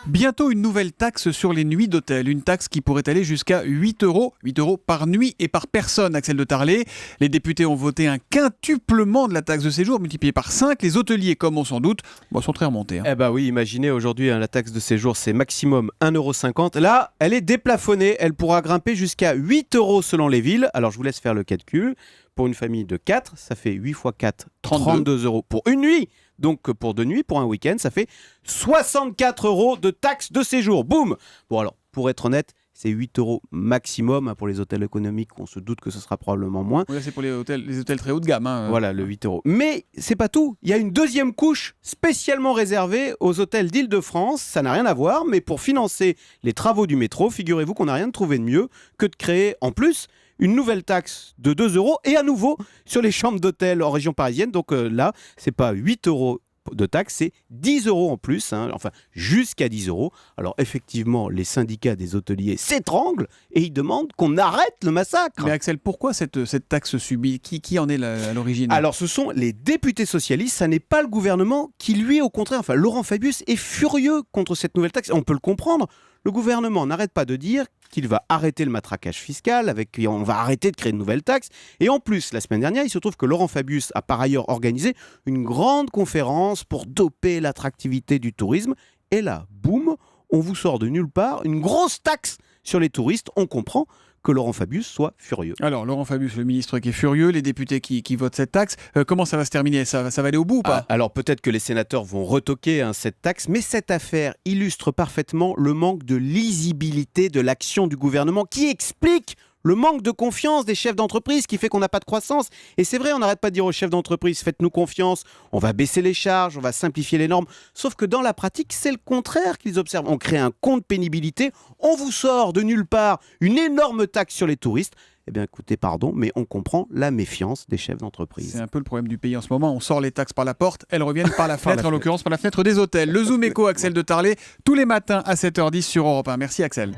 Bientôt une nouvelle taxe sur les nuits d'hôtel, une taxe qui pourrait aller jusqu'à 8 euros par nuit et par personne, Axel de Tarlé. Les députés ont voté un quintuplement de la taxe de séjour multiplié par 5. Les hôteliers, comme on s'en doute, sont très remontés. Eh ben oui, imaginez aujourd'hui la taxe de séjour c'est maximum 1,50 €. Là, elle est déplafonnée, elle pourra grimper jusqu'à 8 € selon les villes. Alors je vous laisse faire le calcul. Pour une famille de 4, ça fait 8 x 4, 32 € pour une nuit. Donc pour 2 nuits, pour un week-end, ça fait 64 € de taxe de séjour. Boum. Bon alors, pour être honnête, c'est 8 € maximum pour les hôtels économiques. On se doute que ce sera probablement moins. Oui, c'est pour les hôtels très haut de gamme. Voilà, le 8 €. Mais c'est pas tout. Il y a une deuxième couche spécialement réservée aux hôtels d'Île-de-France. Ça n'a rien à voir, mais pour financer les travaux du métro, figurez-vous qu'on n'a rien trouvé de mieux que de créer en plus une nouvelle taxe de 2 € et à nouveau sur les chambres d'hôtel en région parisienne. Donc là, c'est pas 8 € de taxe, c'est 10 € en plus, enfin jusqu'à 10 €. Alors effectivement, les syndicats des hôteliers s'étranglent et ils demandent qu'on arrête le massacre. Mais Axel, pourquoi cette taxe subie ? Qui en est à l'origine ? Alors ce sont les députés socialistes, ça n'est pas le gouvernement qui lui, au contraire, Laurent Fabius est furieux contre cette nouvelle taxe. On peut le comprendre. Le gouvernement n'arrête pas de dire qu'il va arrêter le matraquage fiscal, on va arrêter de créer de nouvelles taxes. Et en plus, la semaine dernière, il se trouve que Laurent Fabius a par ailleurs organisé une grande conférence pour doper l'attractivité du tourisme. Et là, boum, on vous sort de nulle part une grosse taxe sur les touristes. On comprend que Laurent Fabius soit furieux. Alors, Laurent Fabius, le ministre qui est furieux, les députés qui votent cette taxe, comment ça va se terminer ? Ça va aller au bout ou pas ? Alors peut-être que les sénateurs vont retoquer cette taxe, mais cette affaire illustre parfaitement le manque de lisibilité de l'action du gouvernement qui explique le manque de confiance des chefs d'entreprise qui fait qu'on n'a pas de croissance. Et c'est vrai, on n'arrête pas de dire aux chefs d'entreprise, faites-nous confiance, on va baisser les charges, on va simplifier les normes. Sauf que dans la pratique, c'est le contraire qu'ils observent. On crée un compte pénibilité, on vous sort de nulle part une énorme taxe sur les touristes. Eh bien écoutez, pardon, mais on comprend la méfiance des chefs d'entreprise. C'est un peu le problème du pays en ce moment. On sort les taxes par la porte, elles reviennent par la fenêtre, en l'occurrence par la fenêtre des hôtels. Le Zoom Éco, Axel de Tarlé, tous les matins à 7h10 sur Europe 1. Merci Axel.